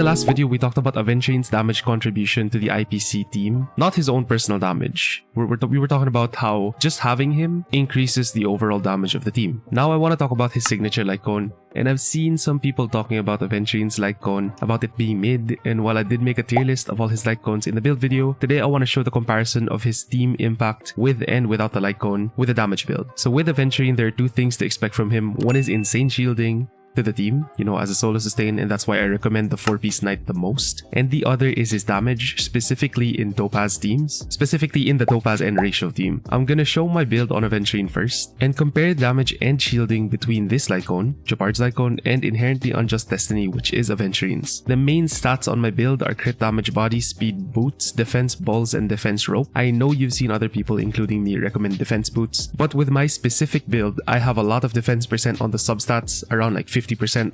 the last video, we talked about Aventurine's damage contribution to the IPC team, not his own personal damage. We were talking about how just having him increases the overall damage of the team. Now I want to talk about his signature Lightcone, and I've seen some people talking about Aventurine's Lightcone, about it being mid, and while I did make a tier list of all his Lightcones in the build video, today I want to show the comparison of his team impact with and without the Lightcone with a damage build. So with Aventurine, there are two things to expect from him. One is insane shielding to the team, as a solo sustain, and that's why I recommend the 4-piece knight the most. And the other is his damage, specifically in Topaz teams, specifically in the Topaz and Ratio team. I'm gonna show my build on Aventurine first, and compare damage and shielding between this Lightcone, Gepard's Lightcone, and Inherently Unjust Destiny, which is Aventurine's. The main stats on my build are crit damage body, speed boots, defense balls, and defense rope. I know you've seen other people, including me, recommend defense boots, but with my specific build, I have a lot of defense percent on the substats, around like 50%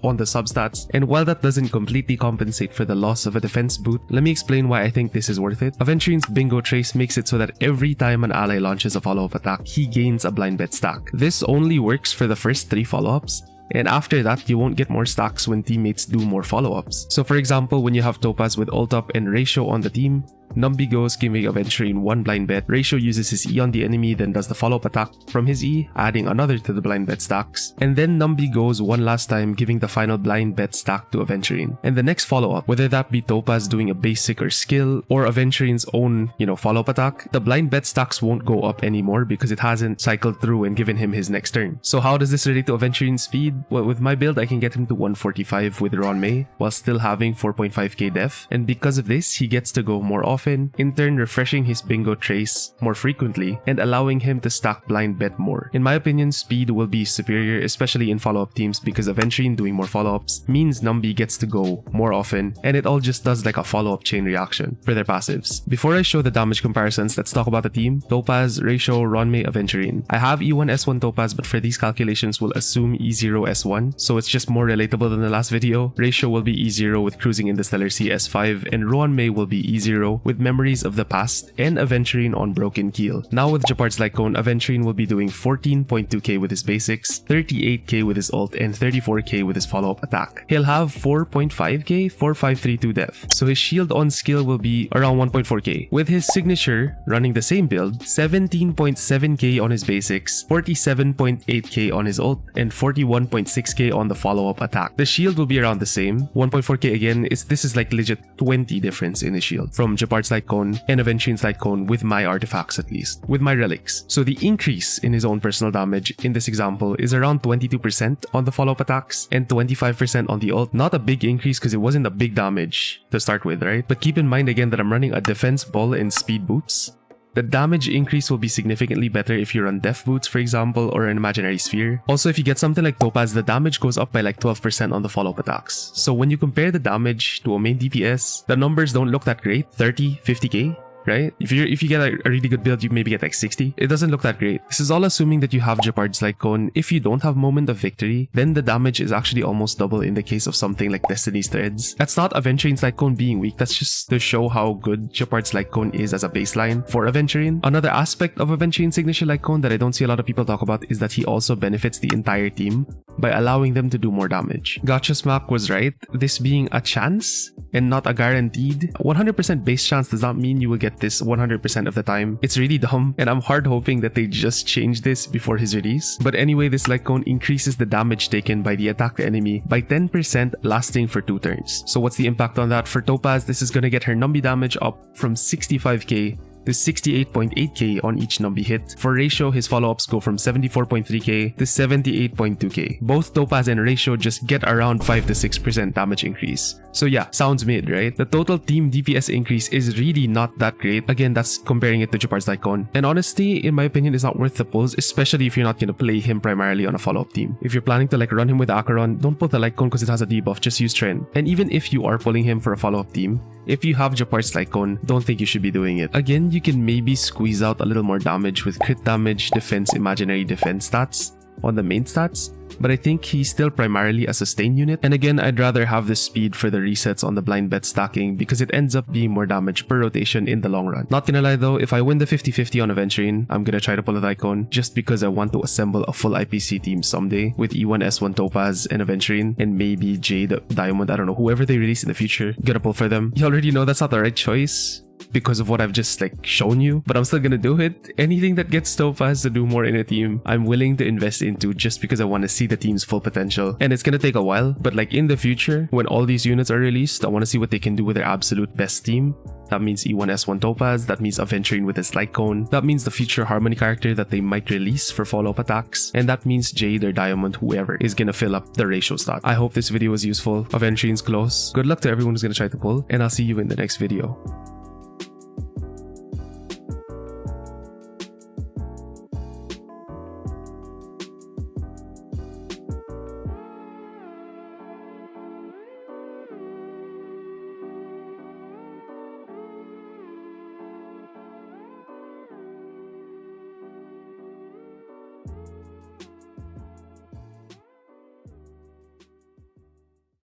on the substats, and while that doesn't completely compensate for the loss of a defense boot, let me explain why I think this is worth it. Aventurine's bingo trace makes it so that every time an ally launches a follow-up attack, he gains a blind bet stack. This only works for the first 3 follow-ups, and after that, you won't get more stacks when teammates do more follow-ups. So for example, when you have Topaz with ult up and Ratio on the team, Numby goes, giving Aventurine 1 blind bet. Ratio uses his E on the enemy, then does the follow-up attack from his E, adding another to the blind bet stacks. And then Numby goes one last time, giving the final blind bet stack to Aventurine. And the next follow-up, whether that be Topaz doing a basic or skill, or Aventurine's own, follow-up attack, the blind bet stacks won't go up anymore because it hasn't cycled through and given him his next turn. So how does this relate to Aventurine's speed? Well, with my build, I can get him to 145 with Ruan while still having 4.5k def. And because of this, he gets to go more often, in turn refreshing his bingo trace more frequently and allowing him to stack blind bet more. In my opinion, speed will be superior, especially in follow-up teams, because Aventurine doing more follow-ups means Numby gets to go more often, and it all just does like a follow-up chain reaction for their passives. Before I show the damage comparisons, let's talk about the team. Topaz, Ratio, Ruan, Aventurine. I have E1 S1 Topaz, but for these calculations we'll assume E0 S1, so it's just more relatable than the last video. Ratio will be E0 with cruising in the Stellar Sea S5, and Ruan will be E0 with memories of the past and Aventurine on broken keel. Now with Gepard's Lightcone, Aventurine will be doing 14.2k with his basics, 38k with his ult, and 34k with his follow-up attack. He'll have 4.5k, 4532 def, so his shield on skill will be around 1.4k. With his signature, running the same build, 17.7k on his basics, 47.8k on his ult, and 41.6k on the follow-up attack. The shield will be around the same, 1.4k again. This is like legit 20 difference in his shield from Gepard's Lightcone and Aventurine's Lightcone with my artifacts, at least, with my relics. So the increase in his own personal damage in this example is around 22% on the follow-up attacks and 25% on the ult. Not a big increase because it wasn't a big damage to start with, right? But keep in mind again that I'm running a defense ball and speed boots. The damage increase will be significantly better if you run Def Boots, for example, or an Imaginary Sphere. Also, if you get something like Topaz, the damage goes up by like 12% on the follow-up attacks. So when you compare the damage to a main DPS, the numbers don't look that great. 30, 50k. Right? If you get a really good build, you maybe get like 60. It doesn't look that great. This is all assuming that you have Gepard's Lightcone. If you don't have Moment of Victory, then the damage is actually almost double in the case of something like Destiny's Threads. That's not Aventurine's Lightcone being weak, that's just to show how good Gepard's Lightcone is as a baseline for Aventurine. Another aspect of Aventurine's signature Lightcone that I don't see a lot of people talk about is that he also benefits the entire team by allowing them to do more damage. Gotcha Smack was right, this being a chance and not a guaranteed. 100% base chance does not mean you will get this 100% of the time. It's really dumb, and I'm hard hoping that they just change this before his release. But anyway, this Lightcone increases the damage taken by the attacked enemy by 10%, lasting for 2 turns. So what's the impact on that? For Topaz, this is gonna get her Numby damage up from 65k to 68.8k on each Numby hit. For Ratio, his follow-ups go from 74.3k to 78.2k. Both Topaz and Ratio just get around 5 to 6% damage increase. So yeah, sounds mid, right? The total team DPS increase is really not that great. Again, that's comparing it to Gepard's Lightcone. And honestly, in my opinion, it's not worth the pulls, especially if you're not going to play him primarily on a follow-up team. If you're planning to like run him with Acheron, don't pull the Lightcone because it has a debuff, just use Trend. And even if you are pulling him for a follow-up team, if you have Gepard's Lightcone, don't think you should be doing it. Again, you can maybe squeeze out a little more damage with crit damage, defense, imaginary defense stats on the main stats, but I think he's still primarily a sustain unit. And again, I'd rather have the speed for the resets on the blind bet stacking because it ends up being more damage per rotation in the long run. Not gonna lie though, if I win the 50-50 on Aventurine, I'm gonna try to pull a Lightcone just because I want to assemble a full IPC team someday with E1, S1 Topaz and Aventurine and maybe Jade, Diamond, I don't know, whoever they release in the future. Gonna pull for them. You already know that's not the right choice because of what I've just shown you, but I'm still gonna do it. Anything that gets Topaz to do more in a team, I'm willing to invest into just because I want to see the team's full potential. And it's gonna take a while, but in the future, when all these units are released, I want to see what they can do with their absolute best team. That means E1 S1 Topaz, that means Aventurine with his Lightcone, that means the future Harmony character that they might release for follow-up attacks, and that means Jade or Diamond, whoever, is gonna fill up the ratio stat. I hope this video was useful. Aventurine's close. Good luck to everyone who's gonna try to pull, and I'll see you in the next video.